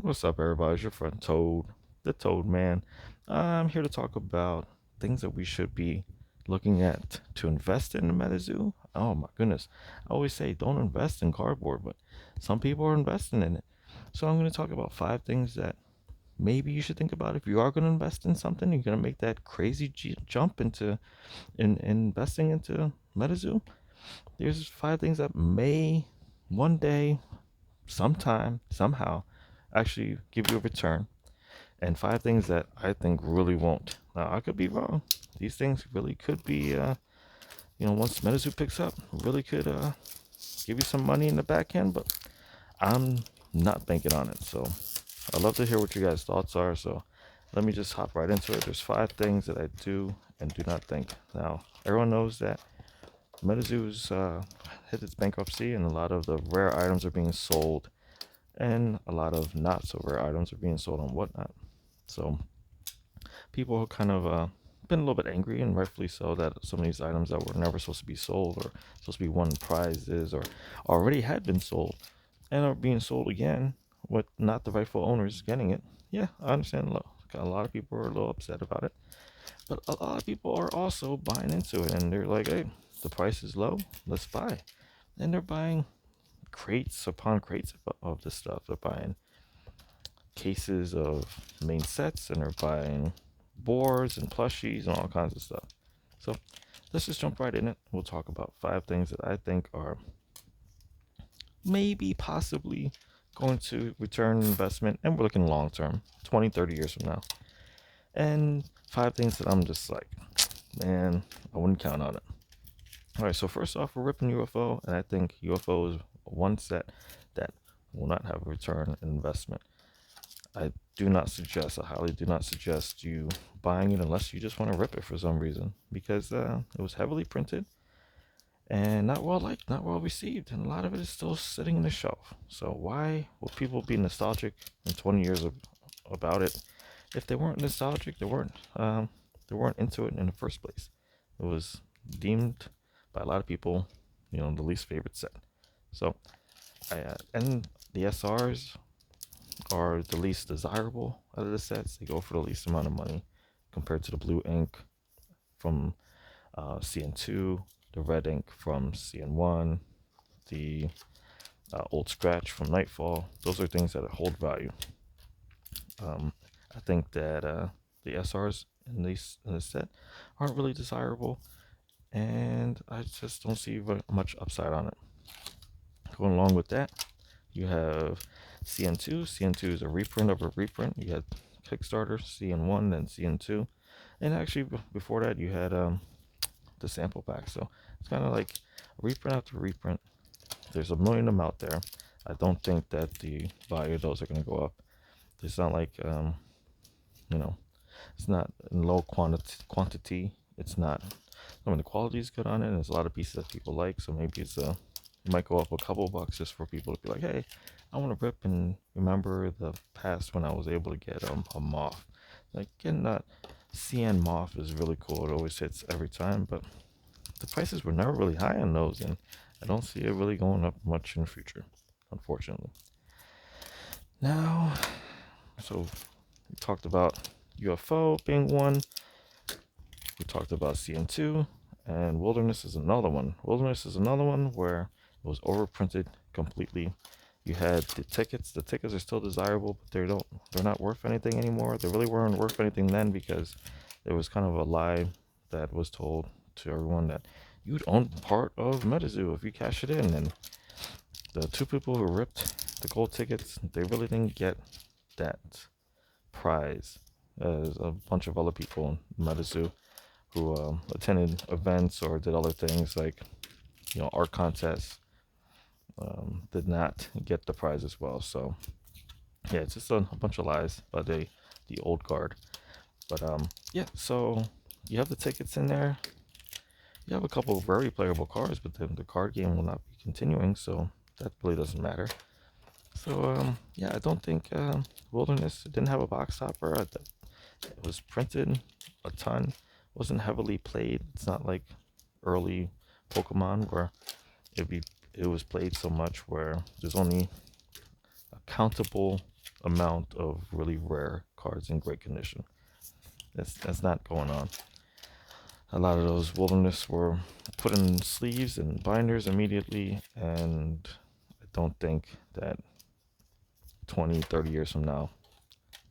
What's up, everybody? It's your friend Toad, the Toad Man. I'm here to talk about things that we should be looking at to invest in the MetaZoo. Oh my goodness. I always say don't invest in cardboard, but some people are investing in it. So I'm going to talk about 5 things that maybe you should think about if you are going to invest in something. You're going to make that crazy jump into investing into MetaZoo. There's 5 things that may one day, sometime, somehow actually give you a return, and 5 things that I think really won't. Now, I could be wrong. These things really could be, once MetaZoo picks up, really could give you some money in the back end, but I'm not banking on it. So I'd love to hear what you guys' thoughts are. So let me just hop right into it. There's 5 things that I do and do not think. Now, everyone knows that MetaZoo's hit its bankruptcy, and a lot of the rare items are being sold, and a lot of not so rare items are being sold on whatnot. So people have kind of been a little bit angry, and rightfully so, that some of these items that were never supposed to be sold or supposed to be won prizes or already had been sold and are being sold again with not the rightful owners getting it. Yeah, I understand. A lot of people are a little upset about it, but a lot of people are also buying into it, and they're like, "Hey, the price is low, let's buy." And they're buying crates upon crates of this stuff. They're buying cases of main sets, and they're buying boards and plushies and all kinds of stuff. So let's just jump right in it. We'll talk about 5 things that I think are maybe possibly going to return investment, and we're looking long term, 20, 30 years from now. And 5 things that I'm just like, man, I wouldn't count on it. All right, so first off, we're ripping UFO, and I think UFO is one set that will not have a return investment. I I highly do not suggest you buying it unless you just want to rip it for some reason, because it was heavily printed and not well liked, not well received, and a lot of it is still sitting in the shelf. So why will people be nostalgic in 20 years about it if they weren't nostalgic? They weren't into it in the first place. It was deemed by a lot of people, the least favorite set. So and the SRs are the least desirable out of the sets. They go for the least amount of money compared to the blue ink from CN2, the red ink from CN1, the old scratch from Nightfall. Those are things that hold value. Um, I think that the SRs in this set aren't really desirable, and I just don't see much upside on it. Going along with that, you have CN2. CN2 is a reprint of a reprint. You had Kickstarter, CN1, then CN2. And actually, before that, you had the sample pack. So it's kind of like reprint after reprint. There's a million of them out there. I don't think that the value of those are going to go up. It's not like, you know, it's not in low quantity. It's not, I mean, the quality is good on it, and there's a lot of pieces that people like. So maybe it might go up a couple bucks just for people to be like, hey, I want to rip and remember the past when I was able to get a moth. Like getting that CN moth is really cool. It always hits every time, but the prices were never really high on those, and I don't see it really going up much in the future, unfortunately. Now, so we talked about UFO being one. We talked about CN2, and Wilderness is another one. Wilderness is another one where it was overprinted completely. You had the tickets. The tickets are still desirable, but they're not worth anything anymore. They really weren't worth anything then, because there was kind of a lie that was told to everyone that you'd own part of MetaZoo if you cash it in. And the two people who ripped the gold tickets, they really didn't get that prize. There's a bunch of other people in MetaZoo who attended events or did other things like art contests, did not get the prize as well. So yeah, it's just a bunch of lies by the old guard. But yeah, so you have the tickets in there. You have a couple of very playable cards, but the card game will not be continuing, so that really doesn't matter. So yeah, I don't think Wilderness didn't have a box topper. It was printed a ton, wasn't heavily played. It's not like early Pokemon where it be it was played so much where there's only a countable amount of really rare cards in great condition. That's not going on. A lot of those wilderness were put in sleeves and binders immediately, and I don't think that 20, 30 years from now,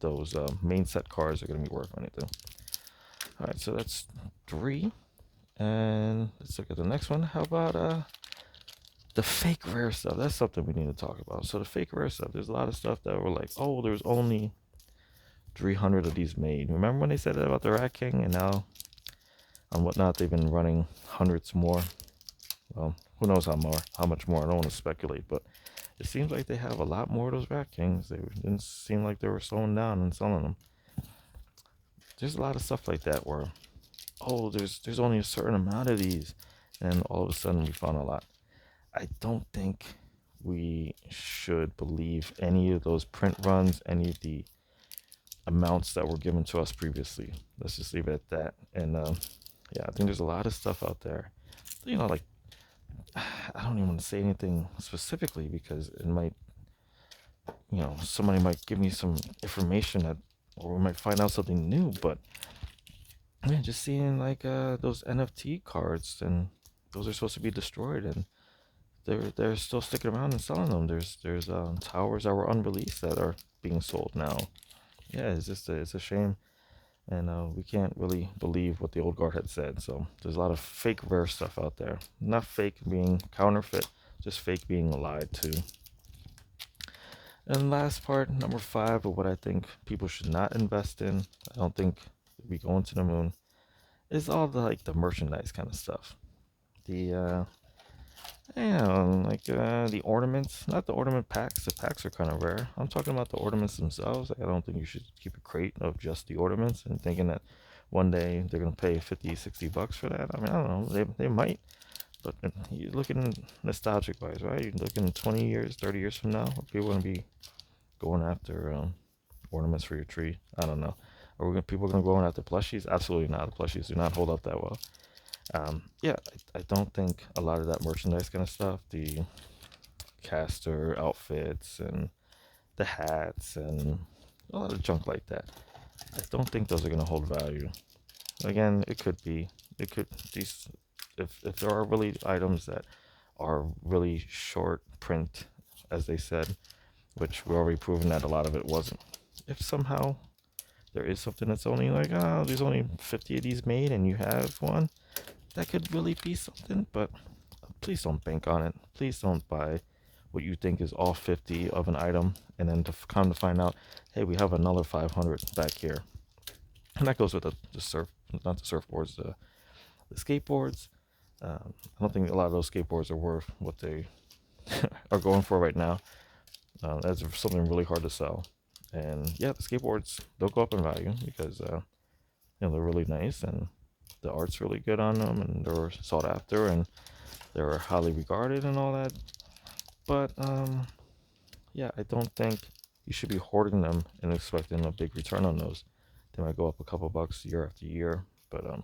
those main set cards are going to be worth anything. All right, so that's 3. And let's look at the next one. How about the fake rare stuff? That's something we need to talk about. So the fake rare stuff, there's a lot of stuff that were like, oh, there's only 300 of these made. Remember when they said that about the Rat King? And now on Whatnot, they've been running hundreds more. Well, who knows how much more? I don't want to speculate, but it seems like they have a lot more of those Rat Kings. They didn't seem like they were slowing down and selling them. There's a lot of stuff like that where, oh, there's only a certain amount of these, and all of a sudden we found a lot. I don't think we should believe any of those print runs, any of the amounts that were given to us previously. Let's just leave it at that. And yeah, I think there's a lot of stuff out there. Like, I don't even want to say anything specifically because it might, somebody might give me some information that, or we might find out something new. But man, just seeing like those NFT cards, and those are supposed to be destroyed, and they're still sticking around and selling them. There's towers that were unreleased that are being sold now. Yeah, it's a shame, and we can't really believe what the old guard had said. So there's a lot of fake rare stuff out there. Not fake being counterfeit, just fake being lied to. And last part, number 5, of what I think people should not invest in. I don't think we go into the moon. Is all the merchandise kind of stuff. The the ornaments, not the ornament packs. The packs are kind of rare. I'm talking about the ornaments themselves. Like, I don't think you should keep a crate of just the ornaments and thinking that one day they're gonna pay 50, $60 for that. I mean, I don't know. They might, but you're looking nostalgic wise, right? You're looking 20 years, 30 years from now, are people gonna be going after ornaments for your tree? I don't know. People gonna go after plushies? Absolutely not. The plushies do not hold up that well. Yeah, I don't think a lot of that merchandise kind of stuff, the caster outfits and the hats and a lot of junk like that, I don't think those are going to hold value. Again, it could be. It could these if there are really items that are really short print, as they said, which we're already proven that a lot of it wasn't. If somehow there is something that's only like, oh, there's only 50 of these made and you have one, that could really be something, but please don't bank on it. Please don't buy what you think is all 50 of an item and then to come to find out, hey, we have another 500 back here. And that goes with the surf, not the surfboards, the skateboards. I don't think a lot of those skateboards are worth what they are going for right now. That's something really hard to sell. And yeah, the skateboards, they'll go up in value because they're really nice and the art's really good on them, and they're sought after, and they're highly regarded and all that. But yeah, I don't think you should be hoarding them and expecting a big return on those. They might go up a couple bucks year after year, but are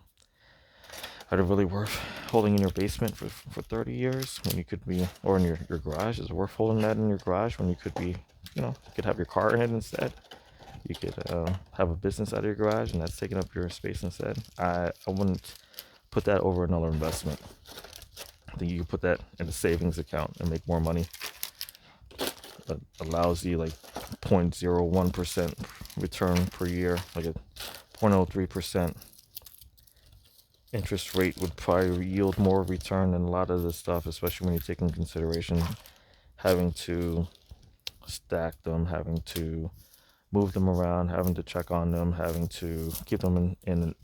they really worth holding in your basement for 30 years when you could be, or in your garage? Is it worth holding that in your garage when you could be, you could have your car in it instead? You could have a business out of your garage, and that's taking up your space instead. I wouldn't put that over another investment. I think you could put that in a savings account and make more money. A lousy 0.01% return per year, like a 0.03% interest rate would probably yield more return than a lot of this stuff, especially when you take in consideration having to stack them, having to move them around, having to check on them, having to keep them in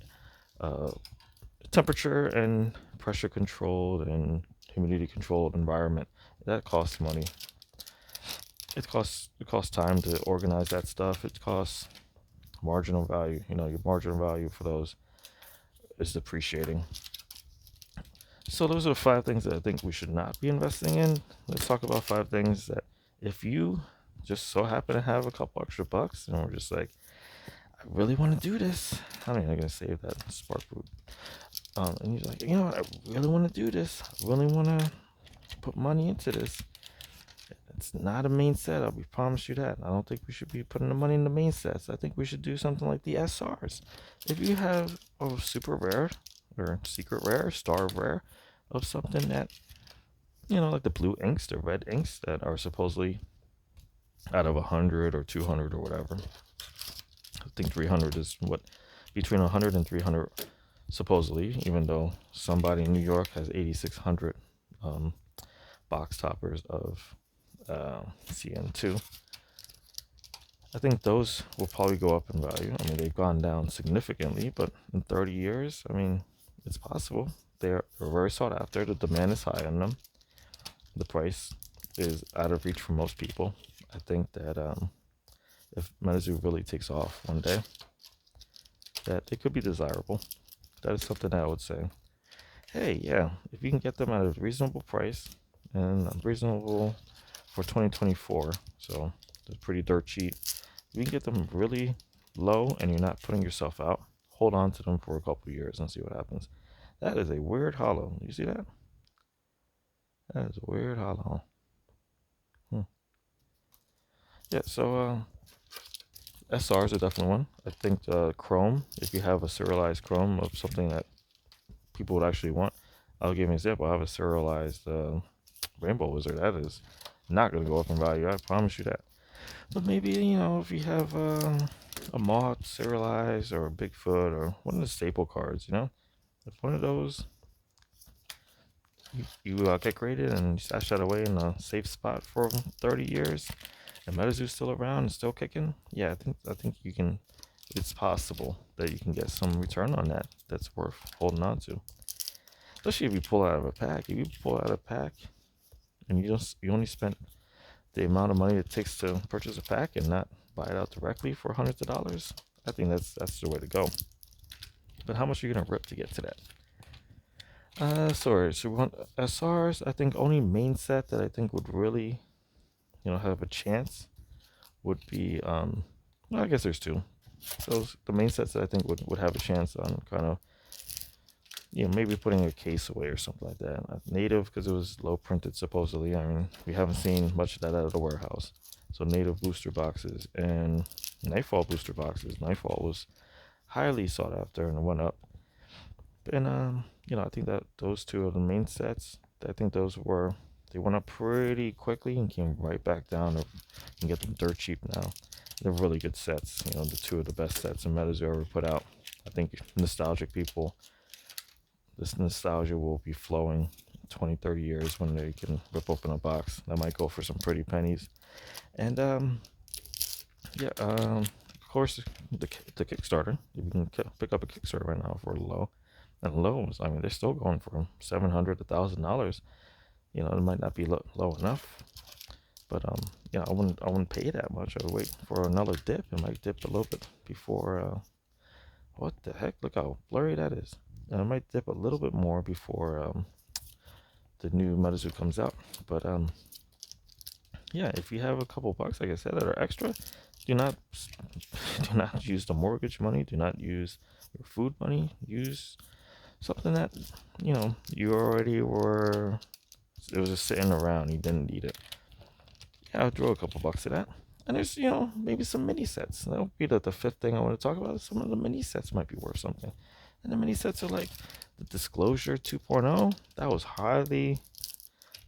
temperature and pressure controlled and humidity controlled environment. That costs money. It costs time to organize that stuff. It costs marginal value. Your marginal value for those is depreciating. So those are 5 things that I think we should not be investing in. Let's talk about 5 things that if you just so happen to have a couple extra bucks and we're just like, I really want to do this. I mean, I'm going to save that spark root. And you're like, I really want to do this. I really want to put money into this. It's not a main set. We promise you that. I don't think we should be putting the money in the main sets. I think we should do something like the SRs. If you have a super rare or secret rare, star rare of something that, like the blue inks, the red inks that are supposedly out of 100 or 200 or whatever. I think 300 is what, between 100 and 300 supposedly, even though somebody in New York has 8,600 box toppers of CN2. I think those will probably go up in value. I mean, they've gone down significantly, but in 30 years, I mean, it's possible. They're very sought after. The demand is high on them. The price is out of reach for most people. I think that if MetaZoo really takes off one day, that it could be desirable. That is something that I would say. Hey, yeah, if you can get them at a reasonable price and reasonable for 2024, so they're pretty dirt cheap. If you can get them really low and you're not putting yourself out, hold on to them for a couple years and see what happens. That is a weird hollow. You see that? That is a weird hollow. Yeah, so SRs are definitely one. I think Chrome, if you have a serialized Chrome of something that people would actually want, I'll give you an example. I have a serialized Rainbow Wizard. That is not going to go up in value. I promise you that. But maybe, if you have a Moth serialized or a Bigfoot or one of the staple cards, if one of those you get graded and you stash that away in a safe spot for 30 years, and MetaZoo's still around and still kicking, yeah, I think you can. It's possible that you can get some return on that. That's worth holding on to, especially if you pull out of a pack. If you pull out of a pack and you only spent the amount of money it takes to purchase a pack and not buy it out directly for hundreds of dollars, I think that's the way to go. But how much are you gonna rip to get to that? Sorry. So we want SRs. I think only main set that I think would really, have a chance would be well, I guess there's two. Those the main sets that I think would have a chance on kind of, maybe putting a case away or something like that. Native, because it was low printed supposedly. I mean, we haven't seen much of that out of the warehouse. So native booster boxes and Nightfall booster boxes. Nightfall was highly sought after and it went up. And I think that those two are the main sets. I think they went up pretty quickly and came right back down. You can get them dirt cheap now. They're really good sets. The two of the best sets in MetaZoo ever put out. I think nostalgic people, this nostalgia will be flowing 20, 30 years when they can rip open a box. That might go for some pretty pennies. And yeah, of course, the Kickstarter. You can pick up a Kickstarter right now for low. And lows, I mean, they're still going for $700 to $1,000. It might not be low enough, but I wouldn't pay that much. I would wait for another dip. It might dip a little bit before. What the heck? Look how blurry that is. It might dip a little bit more before the new MetaZoo comes out. But yeah, if you have a couple bucks, like I said, that are extra, do not use the mortgage money. Do not use your food money. Use something that you already were. It was just sitting around. You didn't need it. Yeah, I'll throw a couple bucks at that. And there's maybe some mini sets. That'll be the fifth thing I want to talk about. Some of the mini sets might be worth something. And the mini sets are like the Disclosure 2.0. That was highly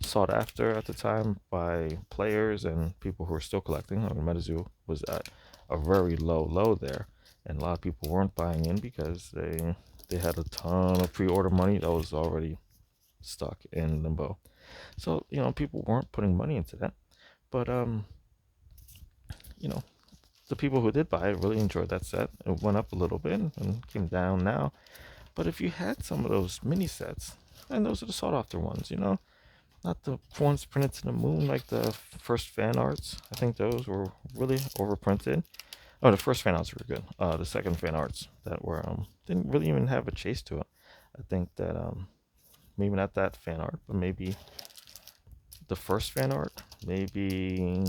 sought after at the time by players and people who are still collecting. I mean, MetaZoo was at a very low there, and a lot of people weren't buying in because they had a ton of pre-order money that was already stuck in limbo. So people weren't putting money into that, but the people who did buy it really enjoyed that set. It went up a little bit and came down now. But if you had some of those mini sets, and those are the sought after ones, not the ones printed to the moon like the first fan arts. I think those were really overprinted. Oh, the first fan arts were good. The second fan arts that were didn't really even have a chase to it. I think that maybe not that fan art, but maybe the first fan art, maybe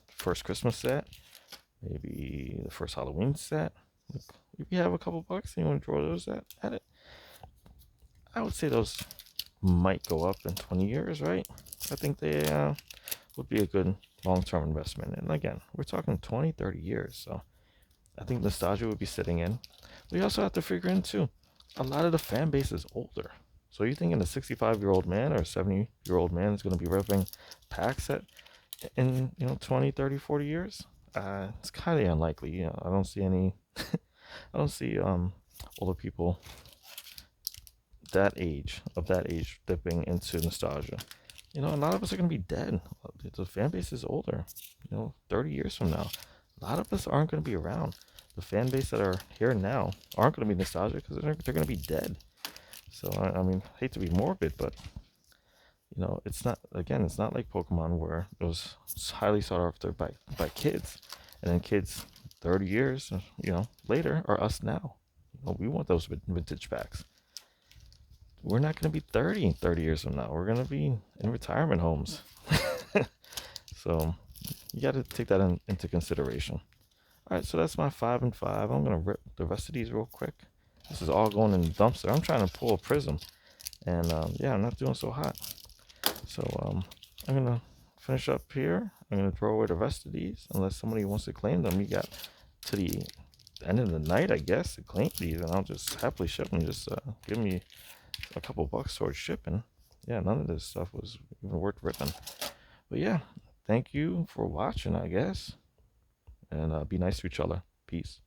first Christmas set, maybe the first Halloween set. If you have a couple bucks and you want to draw those at it, I would say those might go up in 20 years, right? I think they would be a good long-term investment. And again, we're talking 20, 30 years. So I think nostalgia would be sitting in. We also have to figure in too, a lot of the fan base is older. So you're thinking a 65-year-old man or a 70-year-old man is going to be ripping packs in 20, 30, 40 years? It's kind of unlikely. I don't see any. I don't see older people that age dipping into nostalgia. A lot of us are going to be dead. The fan base is older. 30 years from now, a lot of us aren't going to be around. The fan base that are here now aren't going to be nostalgic because they're going to be dead. So I mean, I hate to be morbid, but it's not, again, it's not like Pokemon where it was highly sought after by kids, and then kids 30 years later are us now. We want those vintage packs. We're not going to be 30 years from now. We're going to be in retirement homes. So you got to take that into consideration. All right, so that's my 5 and 5. I'm going to rip the rest of these real quick. This is all going in the dumpster. I'm trying to pull a prism, and yeah, I'm not doing so hot. So I'm going to finish up here. I'm going to throw away the rest of these unless somebody wants to claim them. You got to the end of the night, I guess, to claim these, and I'll just happily ship them. Just give me a couple bucks towards shipping. Yeah, none of this stuff was even worth ripping. But yeah, thank you for watching, I guess. And be nice to each other. Peace.